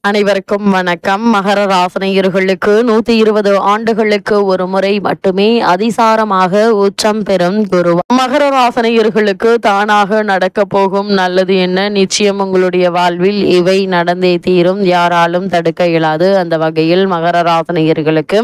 அனைவருக்கும் வணக்கம். மகர ராசினியர்களுக்கு 120 ஆண்டுகளுக்கு ஒரு முறை மட்டுமே அதிசாரமாக உச்சம் பெறும் குரு. மகர ராசினியர்களுக்கு தானாக நடக்க போகும் நல்லது என்ன? நிச்சயம் உங்களுடைய வாழ்வில் இவை நடந்தே தீரும். யாராலும் தடுக்க இயலாது. அந்த வகையில் மகர ராசினியர்களுக்கு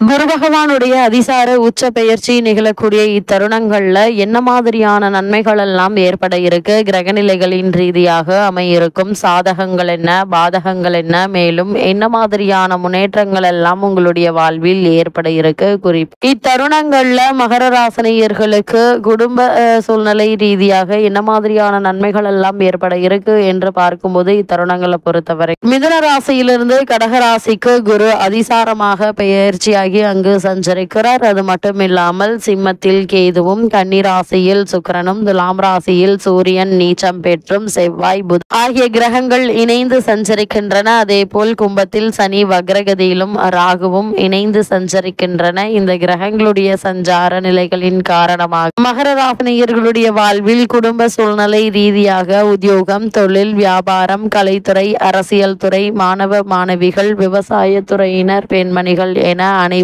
குரு பகவானுடைய அதிசார உச்ச பெயர்ச்சி நிகழக்கூடிய இத்தருணங்கள்ல என்ன மாதிரியான நன்மைகள் எல்லாம் ஏற்பட இருக்கு, கிரகநிலைகளின் ரீதியாக அமையிருக்கும் சாதகங்கள் என்ன, பாதகங்கள் என்ன, மேலும் என்ன மாதிரியான முன்னேற்றங்கள் எல்லாம் உங்களுடைய வாழ்வில் ஏற்பட இருக்கு. குறிப்பு இத்தருணங்கள்ல மகர ராசினியர்களுக்கு குடும்ப சூழ்நிலை ரீதியாக என்ன மாதிரியான நன்மைகள் எல்லாம் ஏற்பட இருக்கு என்று பார்க்கும்போது இத்தருணங்களை பொறுத்தவரை மிதுன ராசியிலிருந்து கடக ராசிக்கு குரு அதிசாரமாக பெயர்ச்சியாக அங்கு சஞ்சரிக்கிறார். அது மட்டும் இல்லாமல் சிம்மத்தில் கேதுவும், கன்னி ராசியில் சுக்கிரனும், துலாம் ராசியில் சூரியன் நீச்சம் பெற்றும், செவ்வாய் புதன் ஆகிய கிரகங்கள் இணைந்து சஞ்சரிக்கின்றன. அதே போல் கும்பத்தில் சனி வக்ரகதியிலும் ராகுவும் இணைந்து சஞ்சரிக்கின்றன. இந்த கிரகங்களுடைய சஞ்சார நிலைகளின் காரணமாக மகர ராசினியர்களுடைய வாழ்வில் குடும்ப சூழ்நிலை ரீதியாக உத்தியோகம், தொழில், வியாபாரம், கலைத்துறை, அரசியல் துறை, மாணவ மாணவிகள், விவசாய துறையினர், பெண்மணிகள் என அனைவருக்கும்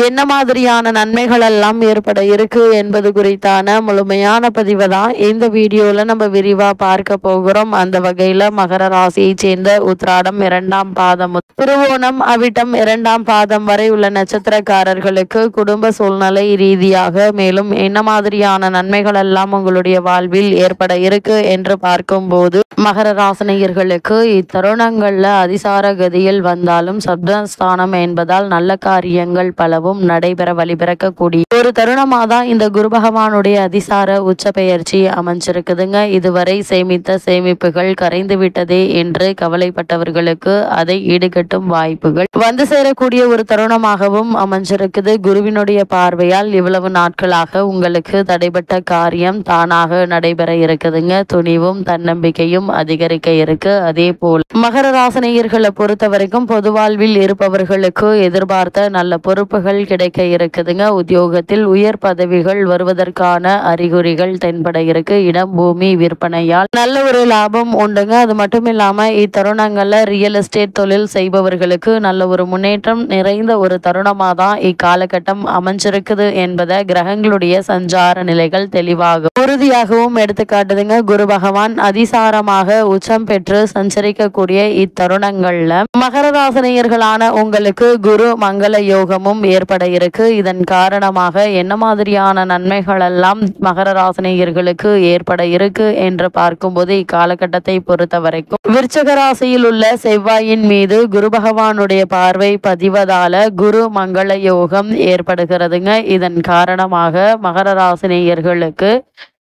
என்ன மாதிரியான நன்மைகள் எல்லாம் ஏற்பட இருக்கு என்பது குறித்தான முழுமையான பதிவை தான் இந்த வீடியோல நம்ம விரிவா பார்க்க போகிறோம். அந்த வகையில மகர ராசியை சேர்ந்த உத்திராடம் 2ஆம் பாதம், திருவோணம், அவிட்டம் 2ஆம் பாதம் வரை உள்ள நட்சத்திரக்காரர்களுக்கு குடும்ப சூழ்நிலை ரீதியாக மேலும் என்ன மாதிரியான நன்மைகள் எல்லாம் உங்களுடைய வாழ்வில் ஏற்பட இருக்கு என்று பார்க்கும் போது மகர ராசினியர்களுக்கு இத்தருணங்கள்ல அதிசார கதியில் வந்தாலும் சப்தஸ்தானம் என்பதால் நல்ல காரியங்கள் பலவும் நடைபெற வழிபிறக்கக்கூடிய ஒரு தருணமாக தான் இந்த குரு பகவானுடைய அதிசார உச்ச பெயர்ச்சி அமைஞ்சிருக்குதுங்க. இதுவரை சேமித்த சேமிப்புகள் கரைந்து விட்டதே என்று கவலைப்பட்டவர்களுக்கு அதை ஈடுகட்டும் வாய்ப்புகள் வந்து சேரக்கூடிய ஒரு தருணமாகவும் அமைஞ்சிருக்குது. குருவினுடைய பார்வையால் இவ்வளவு நாட்களாக உங்களுக்கு தடைபட்ட காரியம் தானாக நடைபெற இருக்குதுங்க. துணிவும் தன்னம்பிக்கையும் அதிகரிக்க இருக்கு. அதே போல் மகர ராசினியர்களை பொறுத்த வரைக்கும் பொது வாழ்வில் இருப்பவர்களுக்கு எதிர்பார்த்த நல்ல பொறுப்புகள் கிடைக்க இருக்குதுங்க. உத்தியோகத்தில் உயர் பதவிகள் வருவதற்கான அறிகுறிகள் தென்பட இருக்கு. இடம் பூமி விற்பனையால் நல்ல ஒரு லாபம் உண்டுங்க. அது மட்டும் இல்லாம இத்தருணங்கள்ல ரியல் எஸ்டேட் தொழில் செய்பவர்களுக்கு நல்ல ஒரு முன்னேற்றம் நிறைந்த ஒரு தருணமாக தான் இக்காலகட்டம் அமைஞ்சிருக்குது என்பதை கிரகங்களுடைய சஞ்சார நிலைகள் தெளிவாக உறுதியாகவும் எடுத்துக்காட்டுதுங்க. குரு பகவான் அதிசாரமாக உச்சம் பெற்று சஞ்சரிக்கக்கூடிய இத்தருணங்கள்ல மகர ராசினியர்களான உங்களுக்கு குரு மங்கள யோகமும் ஏற்பட இருக்கு. இதன் காரணமாக என்ன மாதிரியான நன்மைகள் எல்லாம் மகர ராசினியர்களுக்கு ஏற்பட இருக்கு என்று பார்க்கும்போது இக்காலகட்டத்தை பொறுத்த வரைக்கும் விருச்சிக ராசியில் உள்ள செவ்வாயின் மீது குரு பகவானுடைய பார்வை பதிவதால குரு மங்கள யோகம் ஏற்படுகிறதுங்க. இதன் காரணமாக மகர ராசினியர்களுக்கு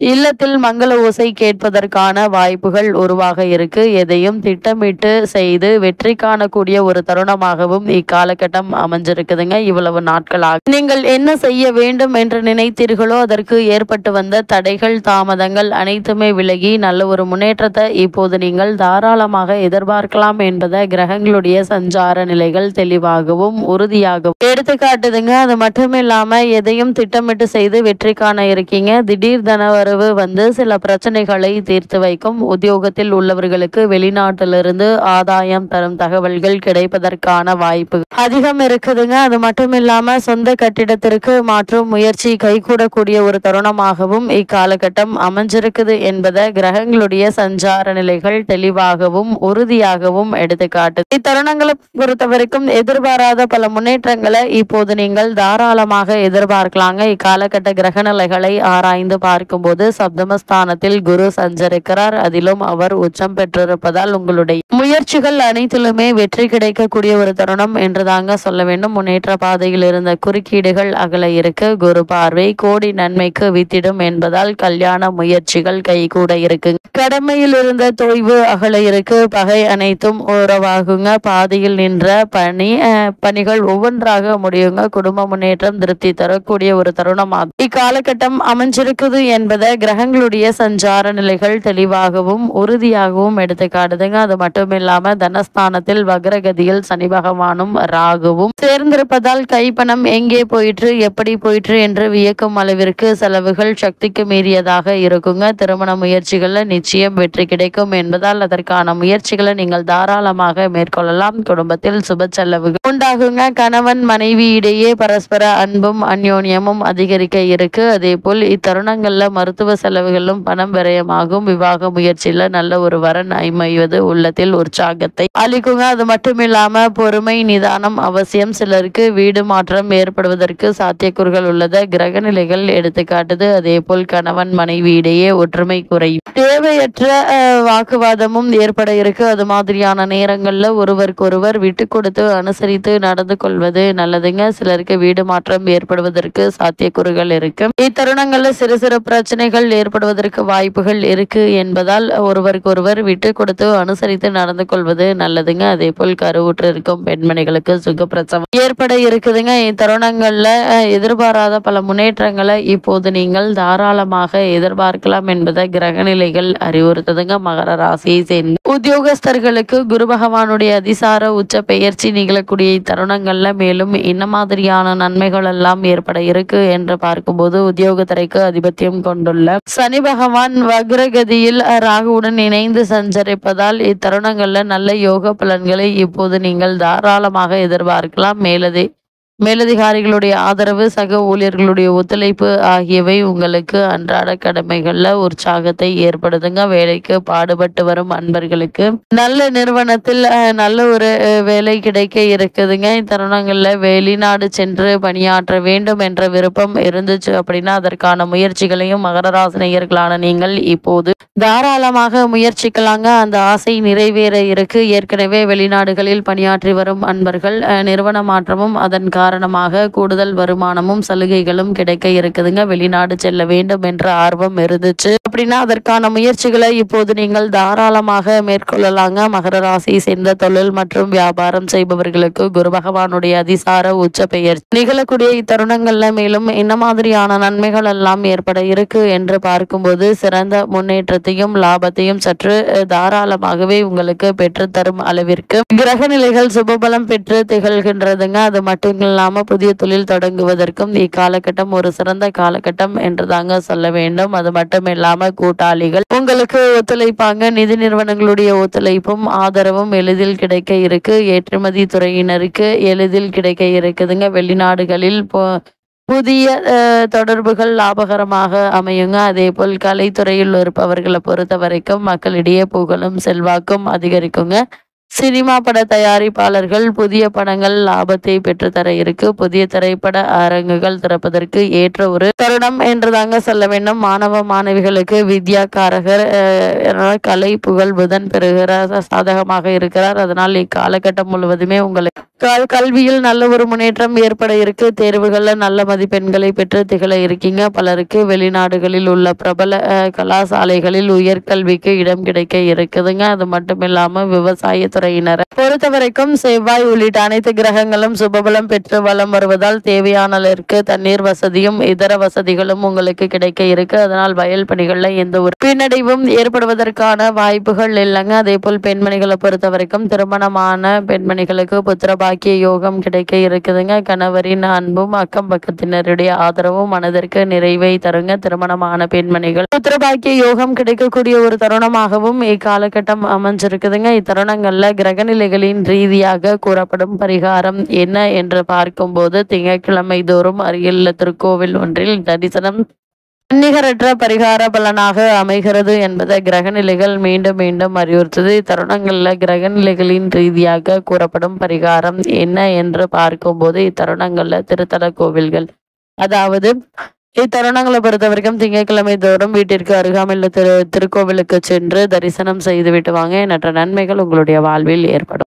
இல்லத்தில் மங்கள ஓசை கேட்பதற்கான வாய்ப்புகள் உருவாக இருக்கு. எதையும் திட்டமிட்டு செய்து வெற்றி காணக்கூடிய ஒரு தருணமாகவும் இக்காலகட்டம் அமைஞ்சிருக்குதுங்க. இவ்வளவு நாட்களாக நீங்கள் என்ன செய்ய வேண்டும் என்று நினைத்தீர்களோ அதற்கு ஏற்பட்டு வந்த தடைகள் தாமதங்கள் அனைத்துமே விலகி நல்ல ஒரு முன்னேற்றத்தை இப்போது நீங்கள் தாராளமாக எதிர்பார்க்கலாம் என்பதை கிரகங்களுடைய சஞ்சார நிலைகள் தெளிவாகவும் உறுதியாகவும் எடுத்துக்காட்டுதுங்க. அது மட்டும் இல்லாம எதையும் திட்டமிட்டு செய்து வெற்றி காண இருக்கீங்க. திடீர் தன வந்து சில பிரச்சனைகளை தீர்த்து வைக்கும். உத்தியோகத்தில் உள்ளவர்களுக்கு வெளிநாட்டிலிருந்து ஆதாயம் தரும் தகவல்கள் கிடைப்பதற்கான வாய்ப்பு அதிகம் இருக்குதுங்க. அது மட்டும் இல்லாம சொந்த கட்டிடத்திற்கு மாற்றும் முயற்சி கைகூடக்கூடிய ஒரு தருணமாகவும் இக்காலகட்டம் அமைஞ்சிருக்குது என்பதை கிரகங்களுடைய சஞ்சார நிலைகள் தெளிவாகவும் உறுதியாகவும் எடுத்துக்காட்டு. இத்தருணங்களை பொறுத்த வரைக்கும் எதிர்பாராத பல முன்னேற்றங்களை இப்போது நீங்கள் தாராளமாக எதிர்பார்க்கலாங்க. இக்காலகட்ட கிரக நிலைகளை ஆராய்ந்து பார்க்கும்போது சப்தமஸ்தானத்தில் குரு சஞ்சரிக்கிறார். அதிலும் அவர் உச்சம் பெற்றிருப்பதால் உங்களுடைய முயற்சிகள் அனைத்திலுமே வெற்றி கிடைக்கக்கூடிய ஒரு தருணம் என்றுதாங்க சொல்ல வேண்டும். முன்னேற்ற பாதையில் இருந்த குறுக்கீடுகள் அகல இருக்கு. குரு பார்வை கோடி நன்மைக்கு வித்திடும் என்பதால் கல்யாண முயற்சிகள் கைகூட இருக்கு. கடமையில் இருந்த தொய்வு அகல இருக்கு. பகை அனைத்தும் உறவாகுங்க. பாதையில் நின்ற பணிகள் ஒவ்வொன்றாக முடியுங்க. குடும்ப முன்னேற்றம் திருப்தி தரக்கூடிய ஒரு தருணமாகும் இக்காலகட்டம் அமைஞ்சிருக்குது என்பதை என்பதை கிரகங்களுடைய சஞ்சார நிலைகள் தெளிவாகவும் உறுதியாகவும் எடுத்து காட்டுதுங்க. அது மட்டும் இல்லாம தனஸ்தானத்தில் வக்ரகதியில் சனி பகவானும் ராகுவும் சேர்ந்திருப்பதால் கைப்பணம் எங்கே போயிற்று எப்படி போயிற்று என்று வியக்கும் அளவிற்கு செலவுகள் சக்திக்கு மீறியதாக இருக்குங்க. திருமண முயற்சிகள்ல நிச்சயம் வெற்றி கிடைக்கும் என்பதால் அதற்கான முயற்சிகளை நீங்கள் தாராளமாக மேற்கொள்ளலாம். குடும்பத்தில் சுப செலவுகள் உண்டாகுங்க. கணவன் மனைவி இடையே பரஸ்பர அன்பும் அந்யோன்யமும் அதிகரிக்க இருக்கு. அதே போல் இத்தருணங்கள்ல மருத்துவ செலவுகளும் பணம் விரயமாகும். விவாக முயற்சியில நல்ல ஒரு வரன் அமைவது உள்ளத்தில் உற்சாகத்தை அளிக்குங்க. அது மட்டும் இல்லாம பொறுமை நிதானம் அவசியம். சிலருக்கு வீடு மாற்றம் ஏற்படுவதற்கு சாத்தியக்கூறுகள் உள்ளத கிரக நிலைகள் எடுத்து காட்டுது. அதே போல் கணவன் மனைவி இடையே ஒற்றுமை குறையும். தேவையற்ற வாக்குவாதமும் ஏற்பட இருக்கு. அது மாதிரியான நேரங்கள்ல ஒருவருக்கொருவர் விட்டு கொடுத்து அனுசரித்து நடந்து கொள்வது நல்லதுங்க. சிலருக்கு வீடு மாற்றம் ஏற்படுவதற்கு சாத்தியக்கூறுகள் இருக்கு. இத்தருணங்கள்ல சிறு சிறு பிரச்சனைகள் ஏற்படுவதற்கு வாய்ப்புகள் இருக்கு என்பதால் ஒருவருக்கொருவர் விட்டு கொடுத்து அனுசரித்து நடந்து கொள்வது நல்லதுங்க. அதே போல் கருவுற்று இருக்கும் பெண்மணிகளுக்கு சுகப்பிரசவம் ஏற்பட இருக்குதுங்க. இத்தருணங்கள்ல எதிர்பாராத பல முன்னேற்றங்களை இப்போது நீங்கள் தாராளமாக எதிர்பார்க்கலாம் என்பதை கிரக நிலைகள் அறிவுறுத்துதுங்க. மகர ராசியை சேர்ந்த உத்தியோகஸ்தர்களுக்கு குரு பகவானுடைய அதிசார உச்ச பெயர்ச்சி நிகழக்கூடிய இத்தருணங்கள்ல மேலும் என்ன மாதிரியான நன்மைகள் எல்லாம் ஏற்பட இருக்கு என்று பார்க்கும்போது உத்தியோகத்துறைக்கு அதிபத்தியம் கொண்டுள்ள சனி பகவான் வக்ரகதியில் ராகுவுடன் இணைந்து சஞ்சரிப்பதால் இத்தருணங்கள்ல நல்ல யோக பலன்களை இப்போது நீங்கள் தாராளமாக எதிர்பார்க்கலாம். மேலதிகாரிகளுடைய ஆதரவு சக ஊழியர்களுடைய ஒத்துழைப்பு ஆகியவை உங்களுக்கு அன்றாட கடமைகள்ல உற்சாகத்தை ஏற்படுத்துங்க. வேலைக்கு பாடுபட்டு வரும் அன்பர்களுக்கு நல்ல நிறுவனத்தில் நல்ல ஒரு வேலை கிடைக்க இருக்குதுங்க. இத்தருணங்கள்ல வெளிநாடு சென்று பணியாற்ற வேண்டும் என்ற விருப்பம் இருந்துச்சு அப்படின்னா அதற்கான முயற்சிகளையும் மகர ராசினியர்களான நீங்கள் இப்போது தாராளமாக முயற்சிக்கலாங்க. அந்த ஆசை நிறைவேற இருக்கு. ஏற்கனவே வெளிநாடுகளில் பணியாற்றி வரும் அன்பர்கள் நிறுவன மாற்றமும் அதன் காரணமாக கூடுதல் வருமானமும் சலுகைகளும் கிடைக்க இருக்குதுங்க. வெளிநாடு செல்ல வேண்டும் என்ற ஆர்வம் இருந்துச்சு அப்படின்னா அதற்கான முயற்சிகளை இப்போது நீங்கள் தாராளமாக மேற்கொள்ளலாங்க. மகர ராசியை சேர்ந்த தொழில் மற்றும் வியாபாரம் செய்பவர்களுக்கு குரு பகவானுடைய அதிசார உச்ச பெயர் நிகழக்கூடிய இத்தருணங்கள்ல மேலும் என்ன மாதிரியான நன்மைகள் எல்லாம் ஏற்பட இருக்கு என்று பார்க்கும்போது சிறந்த முன்னேற்றத்தையும் லாபத்தையும் சற்று தாராளமாகவே உங்களுக்கு பெற்றுத்தரும் அளவிற்கு கிரக நிலைகள் சுபபலம் பெற்று திகழ்கின்றதுங்க. அது மட்டும் இல்லாம புதிய தொழில் தொடங்குவதற்கும் இக்காலகட்டம் ஒரு சிறந்த காலகட்டம் என்று தாங்க சொல்ல வேண்டும். அது மட்டும் இல்லாம கூட்டாளிகள் உங்களுக்கு ஒத்துழைப்பாங்க. நிதி நிறுவனங்களுடைய ஒத்துழைப்பும் ஆதரவும் எளிதில் கிடைக்க இருக்கு. ஏற்றுமதி துறையினருக்கு எளிதில் கிடைக்க இருக்குதுங்க. வெளிநாடுகளில் புதிய தொடர்புகள் லாபகரமாக அமையுங்க. அதே போல் கலைத்துறையில் இருப்பவர்களை பொறுத்த வரைக்கும் மக்களிடையே புகழும் செல்வாக்கும் அதிகரிக்குங்க. சினிமா பட தயாரிப்பாளர்கள் புதிய படங்கள் லாபத்தை பெற்றுத்தர இருக்கு. புதிய திரைப்பட அரங்குகள் திறப்பதற்கு ஏற்ற ஒரு தருணம் என்று தாங்க சொல்ல வேண்டும். மாணவ மாணவிகளுக்கு வித்யாகாரகர் கலை புகழ் புதன் பெறுகிறார் சாதகமாக இருக்கிறார். அதனால் இக்காலகட்டம் முழுவதுமே உங்களுக்கு கல்வியில் நல்ல ஒரு முன்னேற்றம் ஏற்பட இருக்கு. தேர்வுகள்ல நல்ல மதிப்பெண்களை பெற்று திகழ இருக்கீங்க. பலருக்கு வெளிநாடுகளில் உள்ள பிரபல கலாசாலைகளில் உயர்கல்விக்கு இடம் கிடைக்க இருக்குதுங்க. அது மட்டும் இல்லாம விவசாய துறையினரை பொறுத்த வரைக்கும் செவ்வாய் உள்ளிட்ட அனைத்து கிரகங்களும் சுபபலம் பெற்று வலம் வருவதால் தேவையான அளவிற்கு தண்ணீர் வசதியும் இதர வசதிகளும் உங்களுக்கு கிடைக்க இருக்கு. அதனால் வயல் பணிகள்ல எந்த ஒரு பின்னடைவும் ஏற்படுவதற்கான வாய்ப்புகள் இல்லைங்க. அதே போல் பெண்மணிகளை பொறுத்த வரைக்கும் திருமணமான பெண்மணிகளுக்கு புத்திர பாக்கிய யோகம் கிடைக்க இருக்குதுங்க. கணவரின் அன்பும் அக்கம் பக்கத்தினருடைய ஆதரவும் மனதிற்கு நிறைவை தருங்க. திருமணமான பெண்மணிகள் புத்திர பாக்கிய யோகம் கிடைக்கக்கூடிய ஒரு தருணமாகவும் இக்காலகட்டம் அமைஞ்சிருக்குதுங்க. இத்தருணங்கள்ல கிரகநிலைகளின் ரீதியாக கூறப்படும் பரிகாரம் என்ன என்று பார்க்கும்போது திங்கட்கிழமை தோறும் அருகிலுள்ள திருக்கோவில் ஒன்றில் தரிசனம் நிகரற்ற பரிகார பலனாக அமைகிறது என்பதை கிரகநிலைகள் மீண்டும் மீண்டும் அறிவுறுத்தது. இத்தருணங்கள்ல கிரகநிலைகளின் ரீதியாக கூறப்படும் பரிகாரம் என்ன என்று பார்க்கும்போது இத்தருணங்கள்ல திருத்தல கோவில்கள் அதாவது இத்தருணங்களை பொறுத்த வரைக்கும் திங்கட்கிழமை தோறும் வீட்டிற்கு அருகாமையில் திருக்கோவிலுக்கு சென்று தரிசனம் செய்துவிட்டு வாங்க. எண்ணற்ற நன்மைகள் உங்களுடைய வாழ்வில் ஏற்படும்.